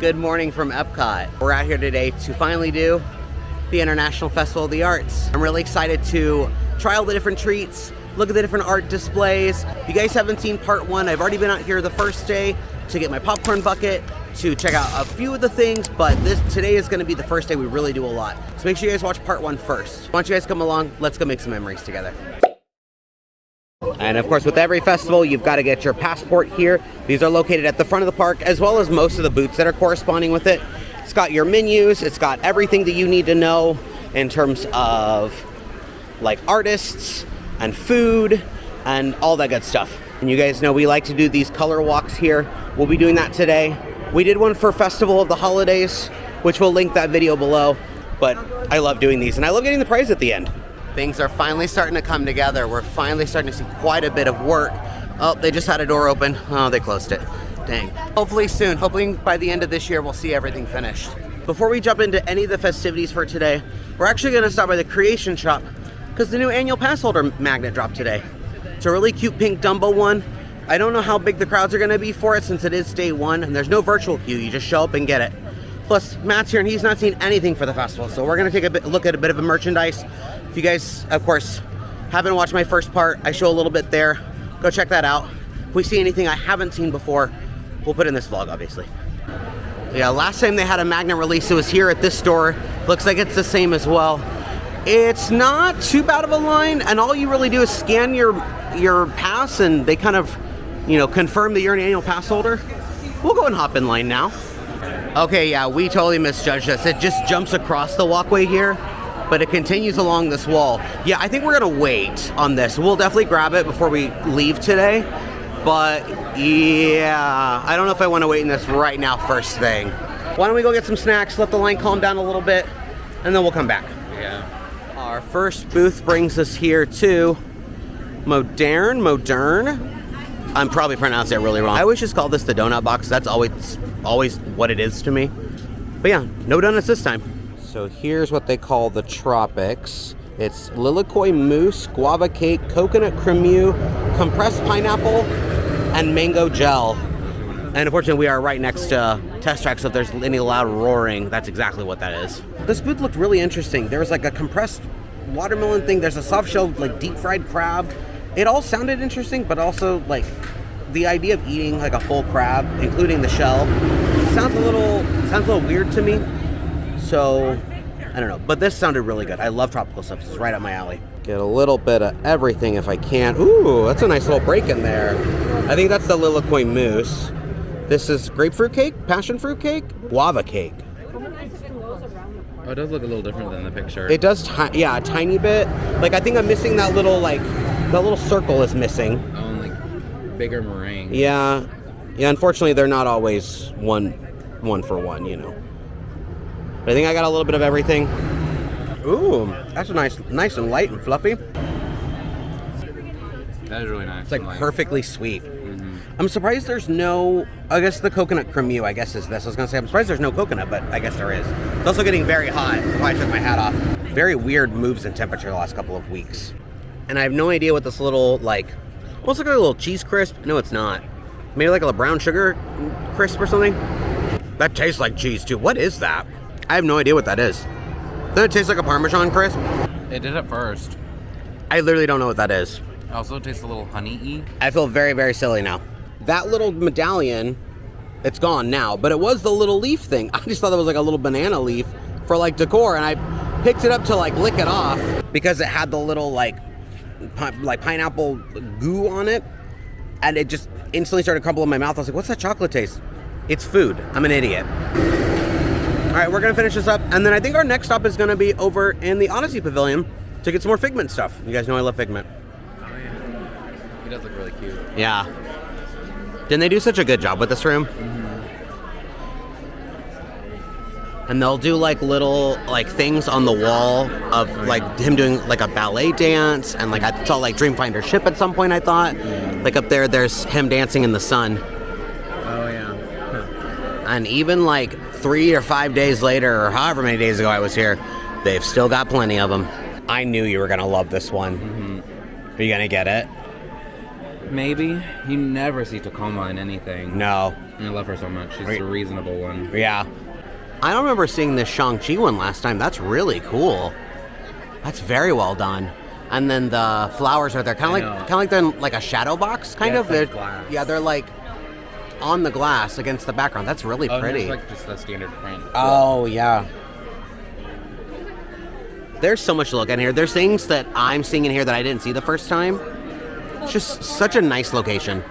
Good morning from EPCOT. We're out here today to finally do the International Festival of the Arts. I'm really excited to try all the different treats, look at the different art displays. If you guys haven't seen part one, I've already been out here the first day to get my popcorn bucket, to check out a few of the things, but today is gonna be the first day we really do a lot. So make sure you guys watch part one first. Why don't you guys come along, let's go make some memories together. And of course, with every festival, you've got to get your passport here. These are located at the front of the park, as well as most of the booths that are corresponding with it. It's got your menus, it's got everything that you need to know in terms of like artists and food and all that good stuff. And you guys know we like to do these color walks here. We'll be doing that today. We did one for Festival of the Holidays, which we'll link that video below. But I love doing these, and I love getting the prize at the end. Things are finally starting to come together. We're finally starting to see quite a bit of work. Oh, they just had a door open. Oh, they closed it. Dang. Hopefully soon. Hopefully by the end of this year, we'll see everything finished. Before we jump into any of the festivities for today, we're actually going to stop by the Creation Shop because the new annual pass holder magnet dropped today. It's a really cute pink Dumbo one. I don't know how big the crowds are going to be for it since it is day one and there's no virtual queue. You just show up and get it. Plus, Matt's here and he's not seen anything for the festival, so we're going to take a look at a bit of the merchandise. If you guys, of course, haven't watched my first part, I show a little bit there. Go check that out. If we see anything I haven't seen before, we'll put in this vlog, obviously. Yeah, last time they had a magnet release, it was here at this store. Looks like it's the same as well. It's not too bad of a line, and all you really do is scan your pass, and they kind of, confirm that you're an annual pass holder. We'll go and hop in line now. Okay, yeah, we totally misjudged this. It just jumps across the walkway here, but it continues along this wall. Yeah, I think we're gonna wait on this. We'll definitely grab it before we leave today, but yeah, I don't know if I wanna wait in this right now first thing. Why don't we go get some snacks, let the line calm down a little bit, and then we'll come back. Yeah. Our first booth brings us here to Modern. I'm probably pronouncing it really wrong. I always just call this the donut box. That's always what it is to me. But yeah, no donuts this time. So here's what they call the tropics. It's lilikoi mousse, guava cake, coconut cremeux, compressed pineapple, and mango gel. And unfortunately, we are right next to Test Track, so if there's any loud roaring, that's exactly what that is. This booth looked really interesting. There was like a compressed watermelon thing. There's a soft shell, like deep fried crab. It all sounded interesting, but also like the idea of eating like a full crab, including the shell, sounds a little weird to me. So I don't know, but this sounded really good. I love tropical stuff. This is right up my alley. Get a little bit of everything if I can. Ooh, that's a nice little break in there. I think that's the lilikoi mousse. This is grapefruit cake, passion fruit cake, guava cake. Oh, it does look a little different than the picture. It does, yeah, a tiny bit. Like I think I'm missing that little that little circle is missing. Oh, and like bigger meringue. Yeah. Unfortunately, they're not always one for one, But I think I got a little bit of everything. Ooh, that's nice and light and fluffy. That is really nice. It's like perfectly sweet. Mm-hmm. I'm surprised there's no, I guess the coconut cremeux, I guess is this. I was gonna say, I'm surprised there's no coconut, but I guess there is. It's also getting very hot. That's why I took my hat off. Very weird moves in temperature the last couple of weeks. And I have no idea what this little, almost like a little cheese crisp. No, it's not. Maybe like a brown sugar crisp or something. That tastes like cheese too. What is that? I have no idea what that is. Does it taste like a Parmesan crisp? It did at first. I literally don't know what that is. It also tastes a little honey-y. I feel very, very silly now. That little medallion, it's gone now, but it was the little leaf thing. I just thought it was like a little banana leaf for like decor, and I picked it up to like lick it off because it had the little like pineapple goo on it, and it just instantly started crumbling in my mouth. I was like, what's that chocolate taste? It's food. I'm an idiot. All right, we're gonna finish this up, and then I think our next stop is gonna be over in the Odyssey Pavilion to get some more Figment stuff. You guys know I love Figment. Oh yeah. He does look really cute. Yeah. Didn't they do such a good job with this room? Mm-hmm. And they'll do like little things on the wall of like him doing like a ballet dance, and like I saw like Dreamfinder ship at some point. I thought like up there's him dancing in the sun. Oh yeah. Huh. And even like 3 or 5 days later, or however many days ago I was here, they've still got plenty of them. I knew you were gonna love this one. Mm-hmm. Are you gonna get it? Maybe. You never see Tacoma in anything. No. I love her so much. She's a reasonable one. Yeah. I don't remember seeing this Shang-Chi one last time. That's really cool. That's very well done. And then the flowers are there, kind of like they're in like a shadow box, kind of. Like glass. Yeah, they're like on the glass against the background. That's really pretty. It's like just the standard print. Oh, yeah. There's so much to look at here. There's things that I'm seeing in here that I didn't see the first time. It's just such a nice location.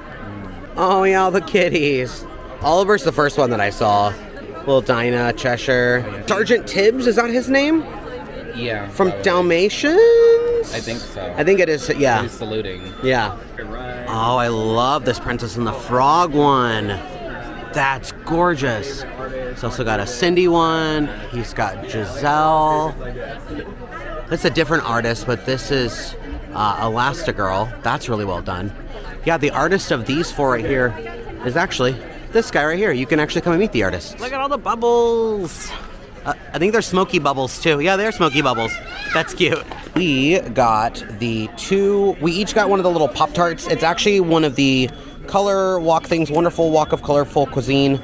Oh, yeah, the kitties. Oliver's the first one that I saw. Little Dinah, Cheshire. Oh, yeah. Sergeant Tibbs, is that his name? Yeah. From probably. Dalmatians? I think so. I think it is, yeah. He's saluting. Yeah. Oh, I love this Princess and the Frog one. That's gorgeous. He's also got a Cindy one. He's got Giselle. That's a different artist, but this is Elastigirl. That's really well done. Yeah, the artist of these four right here is actually this guy right here. You can actually come and meet the artist. Look at all the bubbles. I think they're smoky bubbles too. Yeah, they're smoky bubbles. That's cute. We got we each got one of the little Pop-Tarts. It's actually one of the Color Walk things, Wonderful Walk of Colorful Cuisine.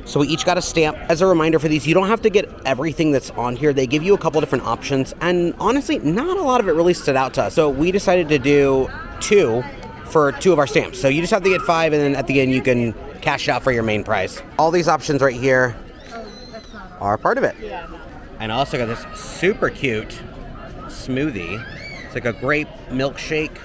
So we each got a stamp. As a reminder for these, you don't have to get everything that's on here. They give you a couple different options. And honestly, not a lot of it really stood out to us. So we decided to do 2 for 2 of our stamps. So you just have to get 5, and then at the end you can cash out for your main prize. All these options right here are part of it. Yeah. And I also got this super cute smoothie. It's like a grape milkshake.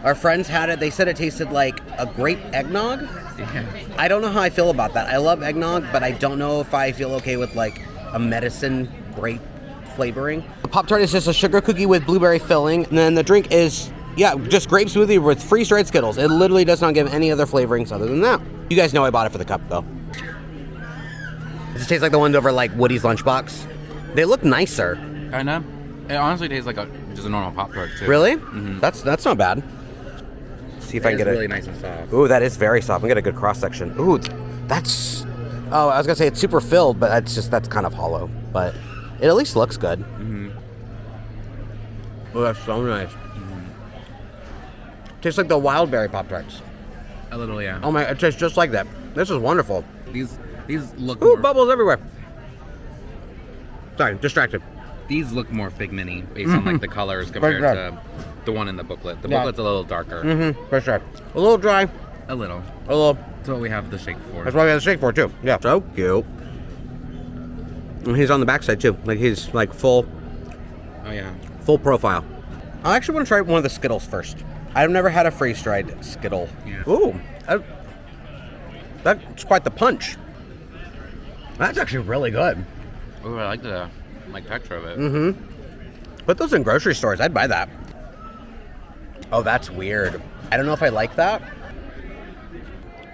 Our friends had it. They said it tasted like a grape eggnog. Yeah. I don't know how I feel about that. I love eggnog, but I don't know if I feel okay with like a medicine grape flavoring. The Pop-Tart is just a sugar cookie with blueberry filling. And then the drink is, just grape smoothie with freeze-dried Skittles. It literally does not give any other flavorings other than that. You guys know I bought it for the cup, though. Does it taste like the ones over like Woody's Lunchbox? They look nicer. Kinda. It honestly tastes like just a normal Pop-Tart, too. Really? Mm-hmm. That's not bad. Let's see if I can get it. It's really nice and soft. Ooh, that is very soft. I'm gonna get a good cross-section. Ooh, that's... Oh, I was gonna say it's super filled, but that's kind of hollow. But it at least looks good. Mm-hmm. Oh, that's so nice. Mm-hmm. Tastes like the wild berry Pop-Tarts. A little, yeah. Oh my, it tastes just like that. This is wonderful. These look Ooh, bubbles everywhere. Sorry, distracted. These look more Figment-y based on like the colors compared to the one in the booklet. The booklet's a little darker. Mm-hmm, for sure. A little dry. A little. That's what we have the shake for. That's why we have the shake for too. Yeah. So cute. And he's on the backside too. Like he's like full. Oh yeah. Full profile. I actually want to try one of the Skittles first. I've never had a freeze-dried Skittle. Yeah. Ooh. That's quite the punch. That's actually really good. Ooh, I like the texture of it. Mm-hmm. Put those in grocery stores. I'd buy that. Oh, that's weird. I don't know if I like that.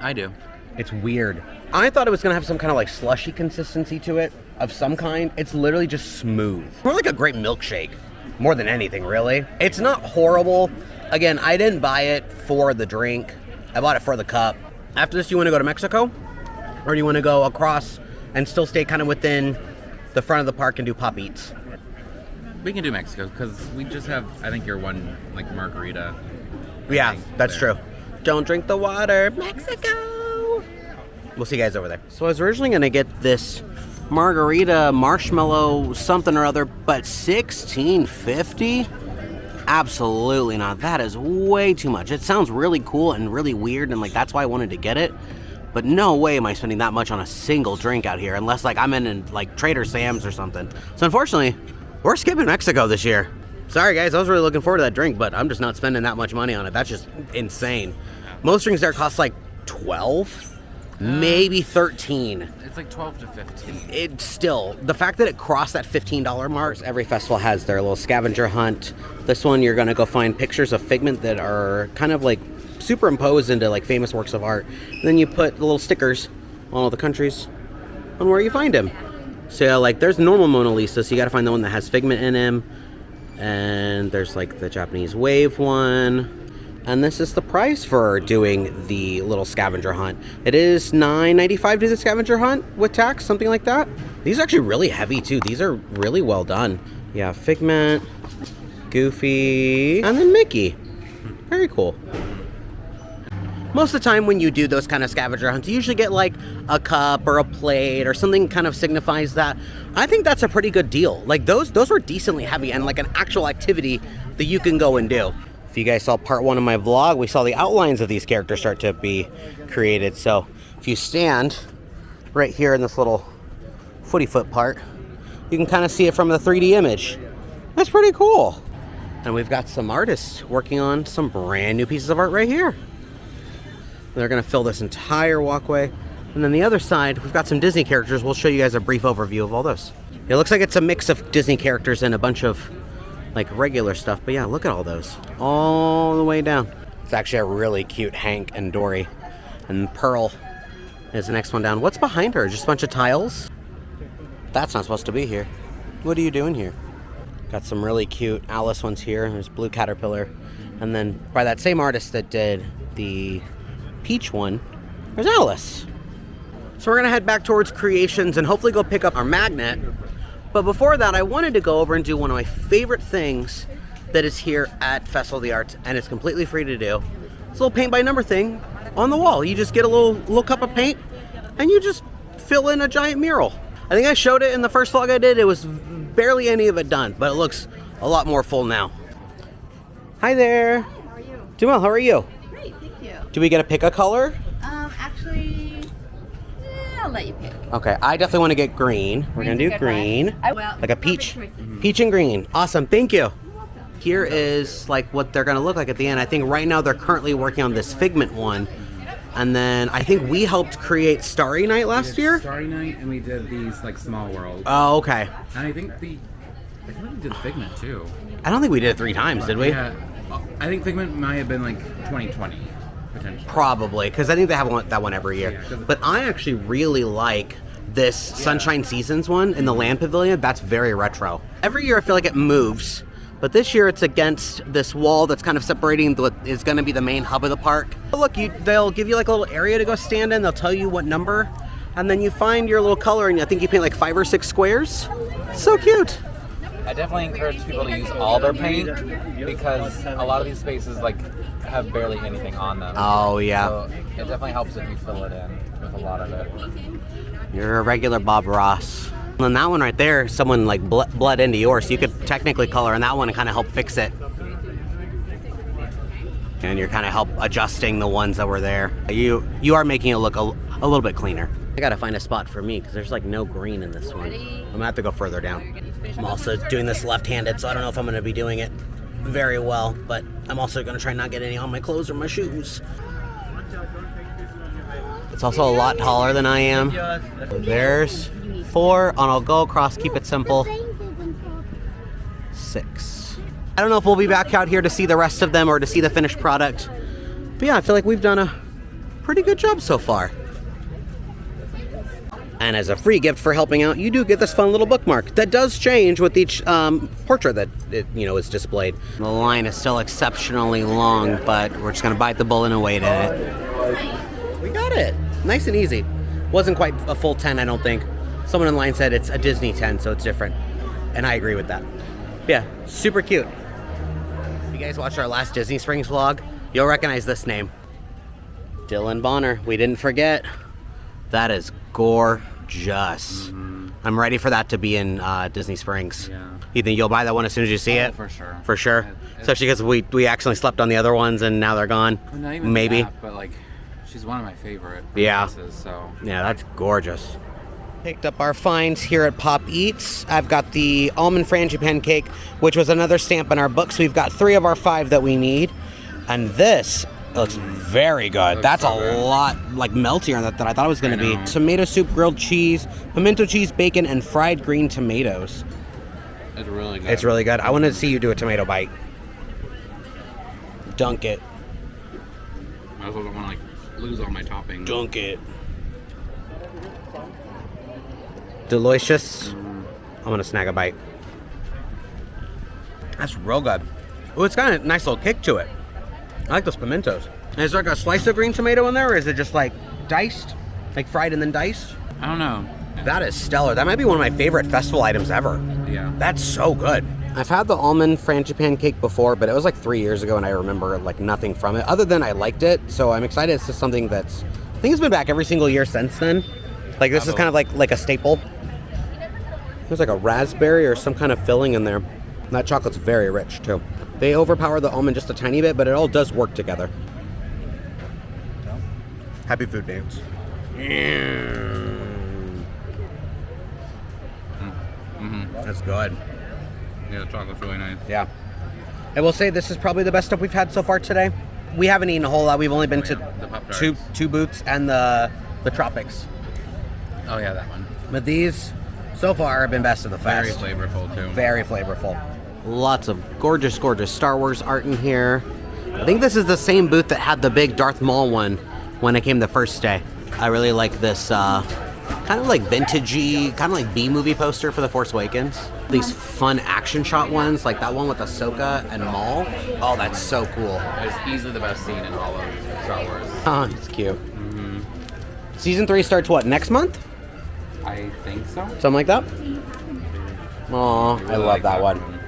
I do. It's weird. I thought it was going to have some kind of like slushy consistency to it of some kind. It's literally just smooth. More like a grape milkshake. More than anything, really. It's not horrible. Again, I didn't buy it for the drink. I bought it for the cup. After this, you want to go to Mexico? Or do you want to go across and still stay kind of within the front of the park and do pop eats? We can do Mexico because we just have, I think, your one like margarita. Yeah, that's true. Don't drink the water. Mexico! We'll see you guys over there. So I was originally going to get this margarita marshmallow something or other, but $16.50? Absolutely not. That is way too much. It sounds really cool and really weird, and like that's why I wanted to get it. But no way am I spending that much on a single drink out here, unless like I'm in like Trader Sam's or something. So unfortunately, we're skipping Mexico this year. Sorry guys, I was really looking forward to that drink, but I'm just not spending that much money on it. That's just insane. Most drinks there cost like 12, maybe 13. It's like 12 to 15. It's still, the fact that it crossed that $15 mark, every festival has their little scavenger hunt. This one, you're gonna go find pictures of Figment that are kind of like superimposed into like famous works of art. And then you put the little stickers on all the countries on where you find them. So like there's normal Mona Lisa, so you gotta find the one that has Figment in him. And there's like the Japanese wave one. And this is the price for doing the little scavenger hunt. It is $9.95 to do the scavenger hunt with tax, something like that. These are actually really heavy too. These are really well done. Yeah, Figment, Goofy, and then Mickey. Very cool. Most of the time when you do those kind of scavenger hunts, you usually get like a cup or a plate or something kind of signifies that. I think that's a pretty good deal. Like those were decently heavy and like an actual activity that you can go and do. If you guys saw part 1 of my vlog, we saw the outlines of these characters start to be created. So if you stand right here in this little footy foot part, you can kind of see it from the 3D image. That's pretty cool. And we've got some artists working on some brand new pieces of art right here. They're gonna fill this entire walkway. And then the other side, we've got some Disney characters. We'll show you guys a brief overview of all those. It looks like it's a mix of Disney characters and a bunch of like regular stuff. But yeah, look at all those, all the way down. It's actually a really cute Hank and Dory. And Pearl is the next one down. What's behind her? Just a bunch of tiles? That's not supposed to be here. What are you doing here? Got some really cute Alice ones here. There's Blue Caterpillar. And then by that same artist that did the Peach one, there's Alice. So we're gonna head back towards Creations and hopefully go pick up our magnet. But before that, I wanted to go over and do one of my favorite things that is here at Festival of the Arts, and it's completely free to do. It's a little paint by number thing on the wall. You just get a little cup of paint and you just fill in a giant mural. I think I showed it in the first vlog I did. It was barely any of it done, but it looks a lot more full now. Hi there. How are you? Doing well, how are you? Great, thank you. Do we get to pick a color? Actually, I'll let you pick. Okay, I definitely want to get green. We're gonna do green. Like a peach. Peach and green. Awesome, thank you. Here is like what they're gonna look like at the end. I think right now they're currently working on this Figment one. And then I think we helped create Starry Night last year. Starry Night, and we did these like small worlds. Oh, okay. And I think we did Figment too. I don't think we did it 3 times, did we? Yeah, I think Figment might have been like 2020, potentially. Probably, because I think they have that one every year. Yeah, but I actually really like this Sunshine Seasons one in the Land Pavilion. That's very retro. Every year I feel like it moves, but this year it's against this wall that's kind of separating what is going to be the main hub of the park. But look, they'll give you like a little area to go stand in. They'll tell you what number, and then you find your little color, and I think you paint like 5 or 6 squares. So cute. I definitely encourage people to use all their paint because a lot of these spaces like have barely anything on them. Oh yeah. So it definitely helps if you fill it in with a lot of it. You're a regular Bob Ross. And then that one right there, someone like bled into yours, so you could technically color in that one and kind of help fix it. And you're kind of help adjusting the ones that were there. You are making it look a little bit cleaner. I gotta find a spot for me because there's like no green in this one. I'm gonna have to go further down. I'm also doing this left-handed, so I don't know if I'm gonna be doing it very well, but I'm also gonna try not to get any on my clothes or my shoes. It's also a lot taller than I am. There's 4, and I'll go across, keep it simple. 6. I don't know if we'll be back out here to see the rest of them or to see the finished product. But yeah, I feel like we've done a pretty good job so far. And as a free gift for helping out, you do get this fun little bookmark that does change with each portrait that is displayed. The line is still exceptionally long, but we're just gonna bite the bullet and wait in it. We got it, nice and easy. Wasn't quite a full 10, I don't think. Someone in line said it's a Disney 10, so it's different, and I agree with that. Yeah, super cute. If you guys watched our last Disney Springs vlog, you'll recognize this name. Dylan Bonner, we didn't forget. That is gorgeous. I'm ready for that to be in Disney Springs. Yeah. You think you'll buy that one as soon as you see it? For sure. For sure? Especially because we accidentally slept on the other ones and now they're gone. Well, not even maybe. That, but like, she's one of my favorite princesses, so. Yeah, that's gorgeous. Picked up our finds here at Pop Eats. I've got the almond frangipane cake, which was another stamp in our book. So we've got 3 of our 5 that we need. And this looks very good. That's so a lot like meltier than I thought it was going to be. Tomato soup, grilled cheese, pimento cheese, bacon, and fried green tomatoes. It's really good. It's really good. I want to see you do a tomato bite. Dunk it. I also don't want to like lose all my toppings. Dunk it. Delicious. I'm gonna snag a bite. That's real good. Oh, it's got a nice little kick to it. I like those pimentos. And is there like a slice of green tomato in there, or is it just like diced? Like fried and then diced? I don't know. That is stellar. That might be one of my favorite festival items ever. Yeah. That's so good. I've had the almond frangipane cake before, but it was like 3 years ago, and I remember like nothing from it other than I liked it. So I'm excited. It's just something that's, I think it's been back every single year since then. Like this is kind of like a staple. There's like a raspberry or some kind of filling in there. And that chocolate's very rich too. They overpower the almond just a tiny bit, but it all does work together. Happy food dance. That's good. Yeah, the chocolate's really nice. Yeah. I will say this is probably the best stuff we've had so far today. We haven't eaten a whole lot. We've only been to two booths and the tropics. Oh yeah, that one. But these so far have been best of the fest. Very flavorful too. Very flavorful. Lots of gorgeous, gorgeous Star Wars art in here. I think this is the same booth that had the big Darth Maul one when I came the first day. I really like this kind of like vintagey, kind of like B-movie poster for The Force Awakens. These fun action shot ones, like that one with Ahsoka and Maul. Oh, that's so cool. It's easily the best scene in all of Star Wars. Oh, it's cute. Season 3 starts what, next month? I think so. Something like that? Aw, I love like that one.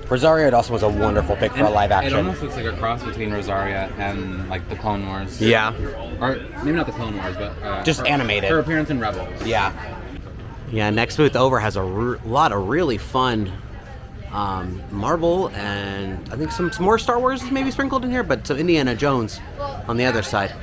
Rosario Dawson was a wonderful pick for a live action. It almost looks like a cross between Rosaria and like the Clone Wars. Yeah. Or maybe not the Clone Wars, but just animated. Her appearance in Rebels. Yeah. Yeah, next booth over has a lot of really fun Marvel and I think some more Star Wars maybe sprinkled in here, but some Indiana Jones on the other side.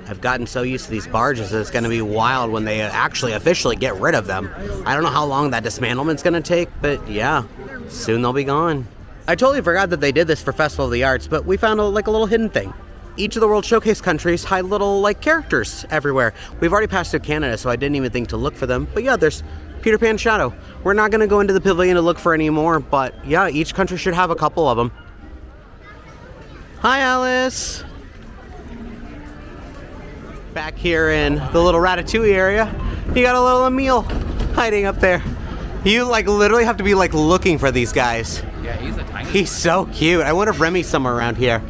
I've gotten so used to these barges that it's going to be wild when they actually officially get rid of them. I don't know how long that dismantlement's going to take, but yeah, soon they'll be gone. I totally forgot that they did this for Festival of the Arts, but we found a little hidden thing. Each of the World Showcase countries hide little like characters everywhere. We've already passed through Canada, so I didn't even think to look for them. But yeah, there's Peter Pan Shadow. We're not going to go into the pavilion to look for any more, but yeah, each country should have a couple of them. Hi, Alice. Back here in the little Ratatouille area, you got a little Emile hiding up there. You like literally have to be like looking for these guys. Yeah, he's a tiny. He's so cute. I wonder if Remy's somewhere around here.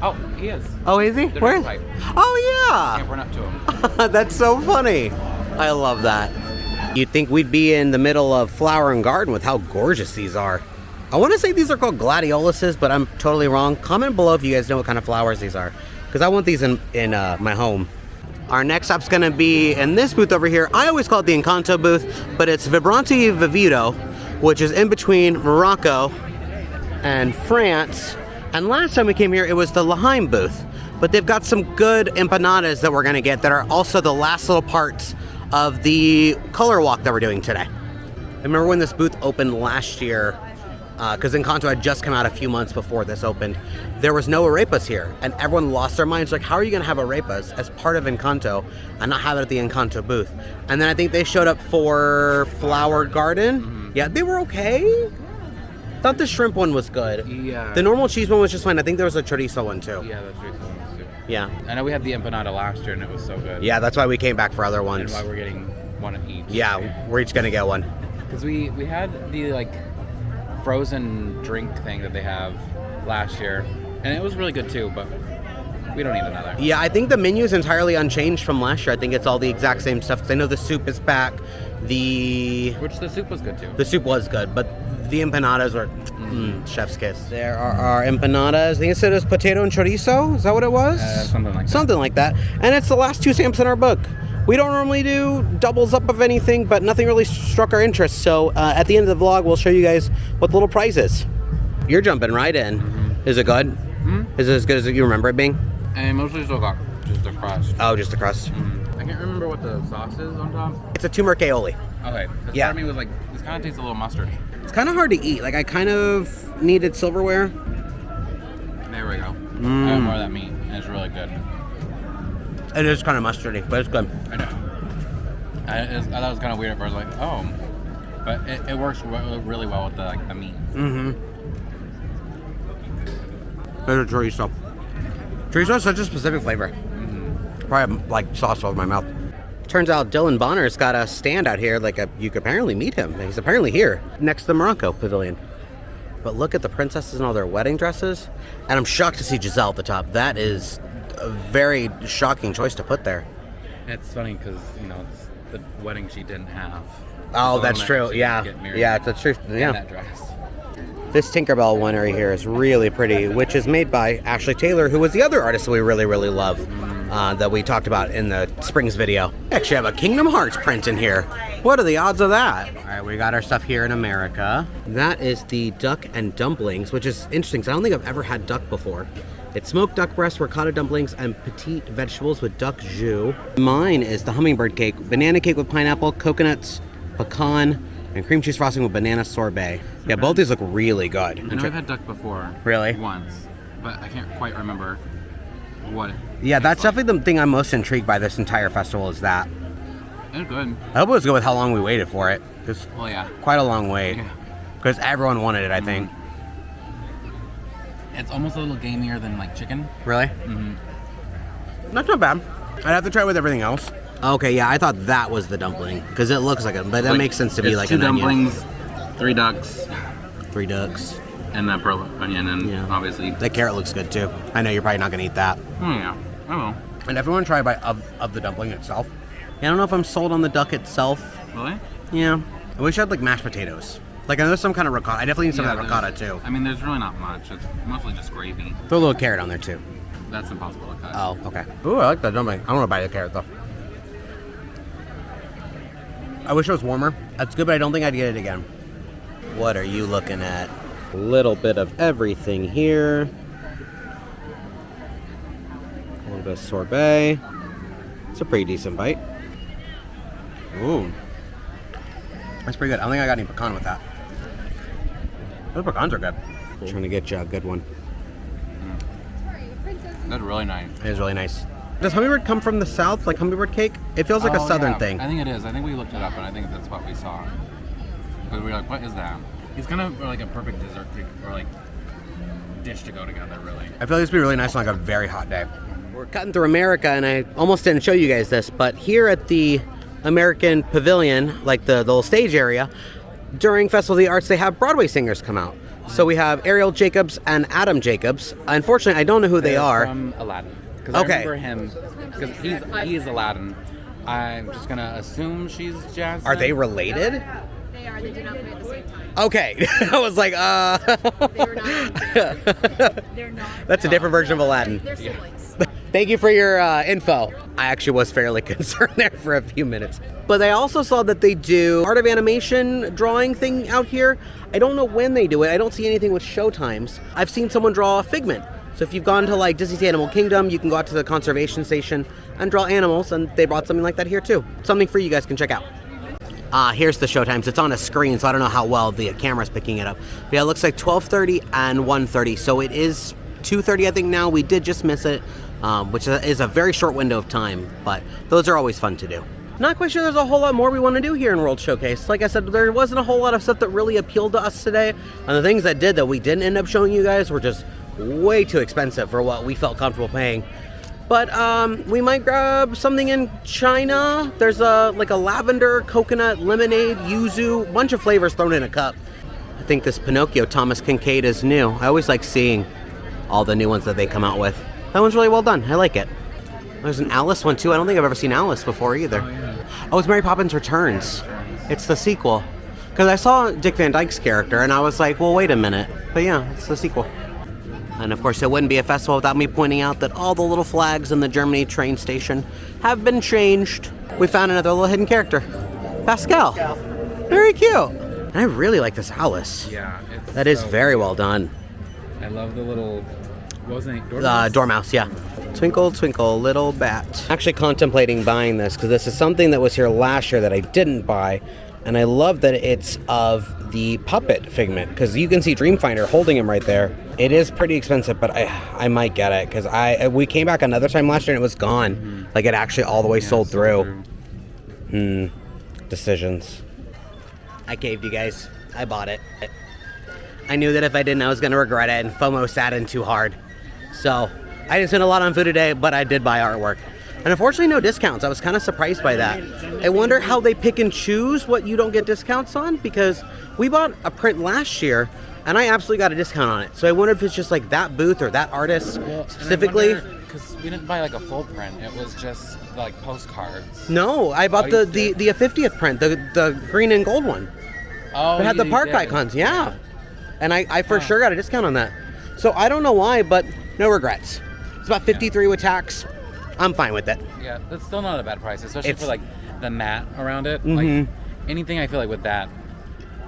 Oh, he is. Oh, is he? They're Where? right. Oh, Can't run up to him. yeah. That's so funny. I love that. You'd think we'd be in the middle of Flower and Garden with how gorgeous these are. I want to say these are called gladioluses, but I'm totally wrong. Comment below if you guys know what kind of flowers these are, because I want these in my home. Our next stop's going to be in this booth over here. I always call it the Encanto booth, but it's Vibranti Vivido, which is in between Morocco and France. And last time we came here, it was the L'Haim booth. But they've got some good empanadas that we're going to get that are also the last little parts of the color walk that we're doing today. I remember when this booth opened last year, because Encanto had just come out a few months before this opened, there was no arepas here, and everyone lost their minds, like, how are you going to have arepas as part of Encanto and not have it at the Encanto booth? And then I think they showed up for Flower Garden. Mm-hmm. Yeah, they were okay. Thought the shrimp one was good. Yeah. The normal cheese one was just fine. I think there was a chorizo one too. Yeah, the chorizo one was too. Yeah. I know we had the empanada last year and it was so good. Yeah, that's why we came back for other ones. And why we're getting one of each. Yeah, we're each going to get one. Because we had the like frozen drink thing that they have last year, and it was really good too, but we don't need another. Yeah, I think the menu is entirely unchanged from last year. I think it's all the exact same stuff, because I know the soup is back. Which the soup was good too. The soup was good, but the empanadas were chef's kiss. There are our empanadas. I think it said it was potato and chorizo. Is that what it was? Something like that. Something like that. And it's the last two stamps in our book. We don't normally do doubles up of anything, but nothing really struck our interest. So at the end of the vlog, we'll show you guys what the little prize is. You're jumping right in. Mm-hmm. Is it good? Mm-hmm. Is it as good as you remember it being? And mostly still got just the crust. Oh, just the crust. Mm-hmm. I can't remember what the sauce is on top. It's a turmeric aioli. Okay. Yeah. Part of me was like, this kind of tastes a little mustardy. It's kind of hard to eat. Like, I kind of needed silverware. There we go. I have more of that meat, and it's really good. It is kind of mustardy, but it's good. I know. I thought it was kind of weird at first, like, oh. But it works really well with the meat. Mm-hmm. There's a chorizo. Chorizo has such a specific flavor. Mm-hmm. Probably have, like, sauce all over my mouth. Turns out Dylan Bonner's got a stand out here. Like, you could apparently meet him. He's apparently here, next to the Morocco Pavilion. But look at the princesses in all their wedding dresses. And I'm shocked to see Giselle at the top. That is a very shocking choice to put there. It's funny because, you know, it's the wedding she didn't have. Oh, that's true. Yeah. Get married Yeah, that's true. Yeah. In that dress. This Tinkerbell one right here is really pretty, which is made by Ashley Taylor, who was the other artist that we really, really love, that we talked about in the Springs video. We actually have a Kingdom Hearts print in here. What are the odds of that? All right, we got our stuff here in America. That is the duck and dumplings, which is interesting because I don't think I've ever had duck before. It's smoked duck breast, ricotta dumplings, and petite vegetables with duck jus. Mine is the hummingbird cake, banana cake with pineapple, coconuts, pecan, and cream cheese frosting with banana sorbet. Yeah, both these look really good. I know I've had duck before. Really? Once, but I can't quite remember what. Yeah, that's definitely the thing I'm most intrigued by this entire festival is that. It's good. I hope it was good with how long we waited for it. It's Well, yeah. quite a long wait. Yeah. Because everyone wanted it, I think. It's almost a little gamier than like chicken. Really? Mm-hmm. That's not bad. I'd have to try it with everything else. Okay, yeah, I thought that was the dumpling. Because it looks like it, but that Like, makes sense to be it's like two an onion. dumplings, 3 ducks, 3 ducks. and that pearl onion, and Yeah. obviously. The carrot looks good too. I know you're probably not going to eat that. Oh yeah, I will. And if you want to try a bite of the dumpling itself. Yeah, I don't know if I'm sold on the duck itself. Really? Yeah. I wish I had like mashed potatoes. Like I know some kind of ricotta. I definitely need some of that ricotta too. I mean, there's really not much. It's mostly just gravy. Throw a little carrot on there too. That's impossible to cut. Oh, okay. Ooh, I like that dumpling. I don't want to bite the carrot though. I wish it was warmer. That's good, but I don't think I'd get it again. What are you looking at? A little bit of everything here. A little bit of sorbet. It's a pretty decent bite. Ooh. That's pretty good. I don't think I got any pecan with that. Those pecans are good. Trying to get you a good one. That's really nice. It is really nice. Does hummingbird come from the south, like hummingbird cake? It feels like a southern yeah. thing. I think it is. I think we looked it up, and I think that's what we saw. Because we were like, what is that? It's kind of like a perfect dessert or like dish to go together, really. I feel like this would be really nice on like a very hot day. We're cutting through America, and I almost didn't show you guys this, but here at the American Pavilion, like the little stage area, during Festival of the Arts, they have Broadway singers come out. So we have Ariel Jacobs and Adam Jacobs. Unfortunately, I don't know who they are. From Aladdin. Because Okay. I remember him, because he's Aladdin. I'm just going to assume she's Jasmine. Are they related? They are. They did not play at the same time. Okay. I was like, They were not. They're not. That's a different version of Aladdin. They're siblings. Thank you for your info. I actually was fairly concerned there for a few minutes. But I also saw that they do art of animation drawing thing out here. I don't know when they do it. I don't see anything with show times. I've seen someone draw a Figment. So if you've gone to like Disney's Animal Kingdom, you can go out to the conservation station and draw animals, and they brought something like that here too. Something free you guys can check out. Here's the show times. It's on a screen, so I don't know how well the camera's picking it up. But yeah, it looks like 12:30 and 1:30. So it is 2:30, I think now. We did just miss it, which is a very short window of time, but those are always fun to do. Not quite sure there's a whole lot more we want to do here in World Showcase. Like I said, there wasn't a whole lot of stuff that really appealed to us today. And the things that did that we didn't end up showing you guys were just way too expensive for what we felt comfortable paying. But we might grab something in China. There's like a lavender, coconut, lemonade, yuzu, bunch of flavors thrown in a cup. I think this Pinocchio Thomas Kincaid is new. I always like seeing all the new ones that they come out with. That one's really well done. I like it. There's an Alice one too. I don't think I've ever seen Alice before either. Oh, it's Mary Poppins Returns. It's the sequel. Because I saw Dick Van Dyke's character and I was like, well, wait a minute. But yeah, it's the sequel. And of course, it wouldn't be a festival without me pointing out that all the little flags in the Germany train station have been changed. We found another little hidden character. Pascal. Very cute. And I really like this Alice. Yeah. That is very well done. I love the little, what was the name? Dormouse, yeah. Twinkle, twinkle, little bat. Actually contemplating buying this because this is something that was here last year that I didn't buy. And I love that it's of the puppet Figment because you can see Dreamfinder holding him right there. It is pretty expensive, but I might get it because we came back another time last year and it was gone. Mm-hmm. Like it actually all the way sold through. Decisions. I caved, you guys. I bought it. I knew that if I didn't, I was going to regret it, and FOMO sat in too hard. So I didn't spend a lot on food today, but I did buy artwork. And unfortunately, no discounts. I was kind of surprised by that. I wonder how they pick and choose what you don't get discounts on, because we bought a print last year, and I absolutely got a discount on it. So I wonder if it's just like that booth or that artist specifically. Because we didn't buy like a full print. It was just like postcards. No, I bought the 50th print, the green and gold one. Oh, it had the park icons, yeah. And I for sure got a discount on that. So I don't know why, but no regrets. It's about 53 with tax. I'm fine with it. Yeah, that's still not a bad price, especially for like the mat around it. Mm-hmm. Like anything I feel like with that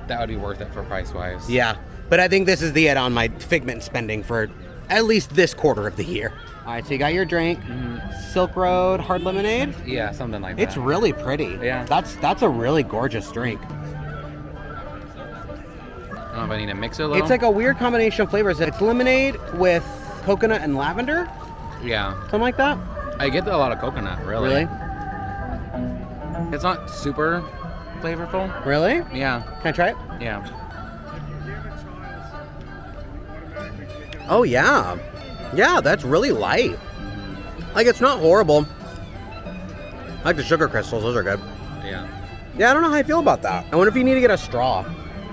would be worth it for price wise. Yeah, but I think this is the end on my Figment spending for at least this quarter of the year. All right, so you got your drink, Silk Road hard lemonade. Yeah, something like that. It's really pretty. Yeah, that's a really gorgeous drink. I don't know if I need to mix it a little. It's like a weird combination of flavors. It's lemonade with coconut and lavender. Yeah, Something like that. I get a lot of coconut. Really? It's not super flavorful. Really? Yeah. Can I try it? Yeah. Oh yeah. Yeah, that's really light. Like, it's not horrible. I like the sugar crystals, those are good. Yeah. Yeah, I don't know how I feel about that. I wonder if you need to get a straw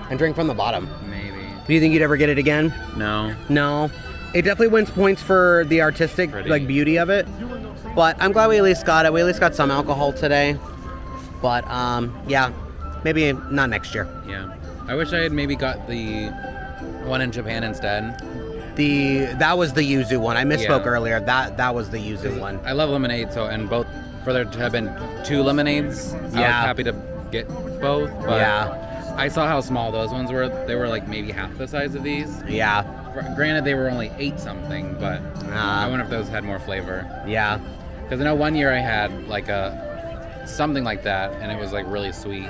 and drink from the bottom. Maybe. Do you think you'd ever get it again? No. No. It definitely wins points for the artistic like beauty of it. But I'm glad we at least got it. We at least got some alcohol today. But yeah, maybe not next year. Yeah. I wish I had maybe got the one in Japan instead. That was the yuzu one. I misspoke Yeah. earlier. That was the yuzu one. I love lemonade, so and both for there to have been 2 lemonades, I was happy to get both. But Yeah. I saw how small those ones were. They were like maybe half the size of these. Yeah. Granted, they were only 8 something, but I wonder if those had more flavor. Yeah. Because I know one year I had like something like that, and it was like really sweet.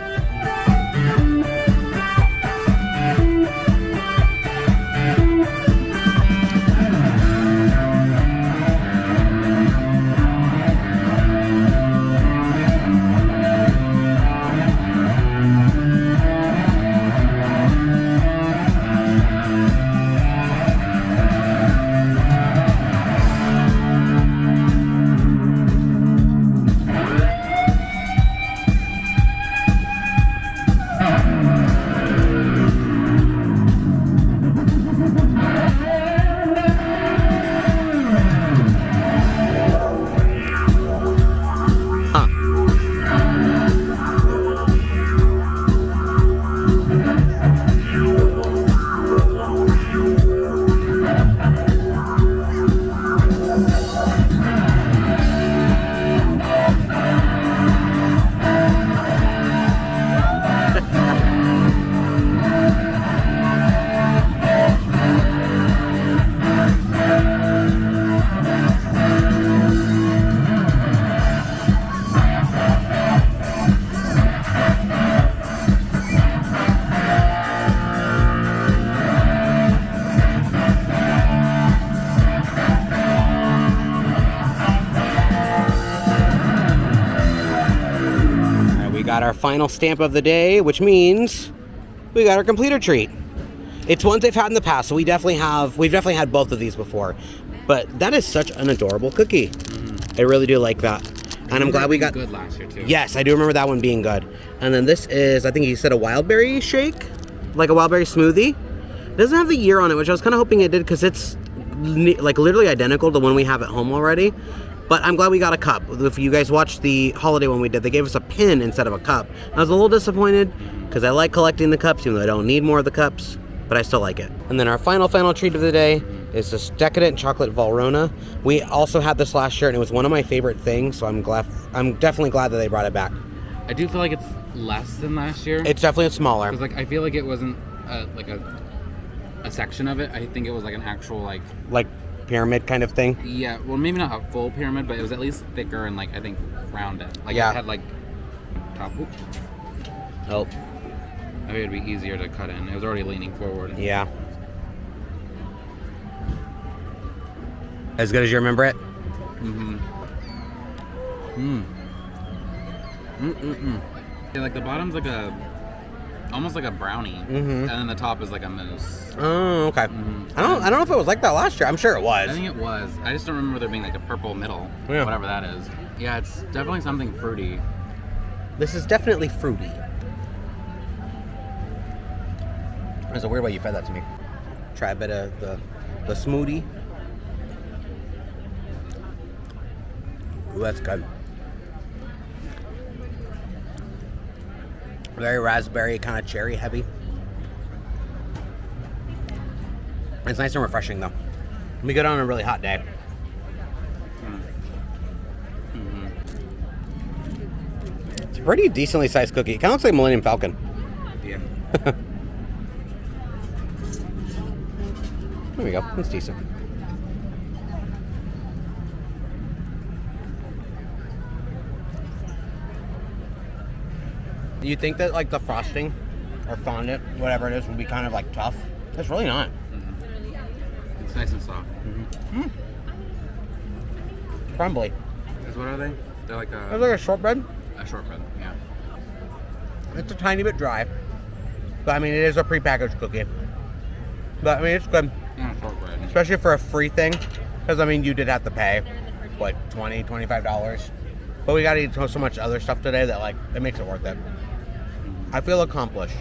Got our final stamp of the day, which means we got our completer treat. It's ones they've had in the past, so we've definitely had both of these before. But that is such an adorable cookie. I really do like that. And I'm glad we got good last year too. Yes, I do remember that one being good. And then this is, I think he said a wildberry shake, like a wildberry smoothie. It doesn't have the year on it, which I was kind of hoping it did because it's like literally identical to one we have at home already. But I'm glad we got a cup. If you guys watched the holiday one we did, they gave us a pin instead of a cup. I was a little disappointed because I like collecting the cups, even though I don't need more of the cups, but I still like it. And then our final treat of the day is this decadent chocolate Valrhona. We also had this last year, and it was one of my favorite things, so I'm definitely glad that they brought it back. I do feel like it's less than last year. It's definitely smaller. Because like I feel like it wasn't like a section of it. I think it was like an actual like pyramid kind of thing. Yeah, well, maybe not a full pyramid, but it was at least thicker and like I think rounded. Like Yeah. it had like top. Oops. Oh, Maybe it'd be easier to cut in. It was already leaning forward. yeah. As good as you remember it? Yeah, like the bottom's like almost like a brownie, and then the top is like a mousse. Oh, okay. I don't know if it was like that last year. I'm sure it was. I think it was. I just don't remember there being like a purple middle, Yeah. whatever that is. Yeah, it's definitely something fruity. This is definitely fruity. It's a weird way you fed that to me. Try a bit of the smoothie. Ooh, that's good. Very raspberry, kind of cherry heavy. It's nice and refreshing though. We go on a really hot day. It's a pretty decently sized cookie. It kind of looks like Millennium Falcon. Yeah. There we go. That's decent. You'd think that like the frosting or fondant, whatever it is, would be kind of like tough. It's really not. It's nice and soft. Crumbly. What are they? They're like It's like a shortbread. a shortbread. Yeah. It's a tiny bit dry. But I mean, it is a prepackaged cookie. But I mean, it's good. Yeah, shortbread. Especially for a free thing. Because I mean, you did have to pay, what, $20, $25? But we got to eat so much other stuff today that like, it makes it worth it. I feel accomplished.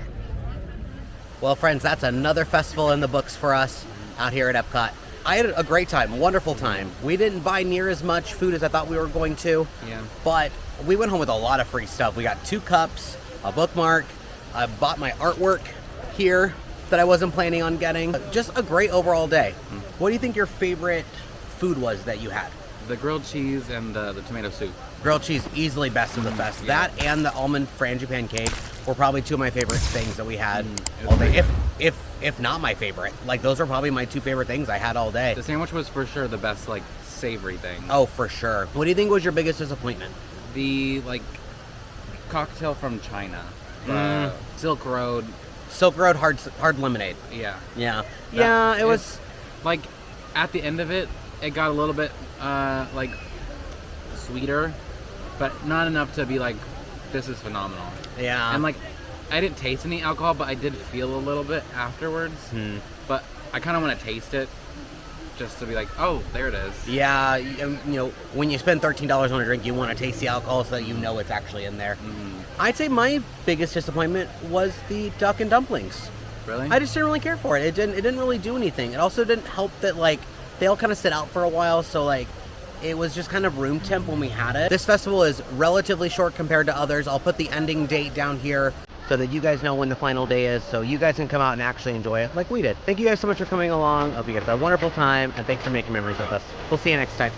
Well, friends, that's another festival in the books for us out here at EPCOT. I had a great time, a wonderful time. We didn't buy near as much food as I thought we were going to. Yeah. But we went home with a lot of free stuff. We got 2 cups, a bookmark. I bought my artwork here that I wasn't planning on getting. Just a great overall day. What do you think your favorite food was that you had? The grilled cheese and the tomato soup. Grilled cheese, easily best of the best. Yeah. That and the almond frangipane cake were probably 2 of my favorite things that we had It was all day. great. If not my favorite. Like, those are probably my 2 favorite things I had all day. The sandwich was for sure the best, like, savory thing. Oh, for sure. What do you think was your biggest disappointment? The, like, cocktail from China. Silk Road. Silk Road hard lemonade. Yeah. Yeah. Yeah, it was... Like, at the end of it, it got a little bit, like, sweeter, but not enough to be like, this is phenomenal. Yeah. And, like, I didn't taste any alcohol, but I did feel a little bit afterwards. But I kind of want to taste it just to be like, oh, there it is. Yeah, you know, when you spend $13 on a drink, you want to taste the alcohol so that you know it's actually in there. I'd say my biggest disappointment was the duck and dumplings. Really? I just didn't really care for it. It didn't really do anything. It also didn't help that, like, they all kind of sit out for a while, so, like, it was just kind of room temp when we had it. This festival is relatively short compared to others. I'll put the ending date down here so that you guys know when the final day is, so you guys can come out and actually enjoy it like we did. Thank you guys so much for coming along. I hope you guys had a wonderful time, and thanks for making memories with us. We'll see you next time.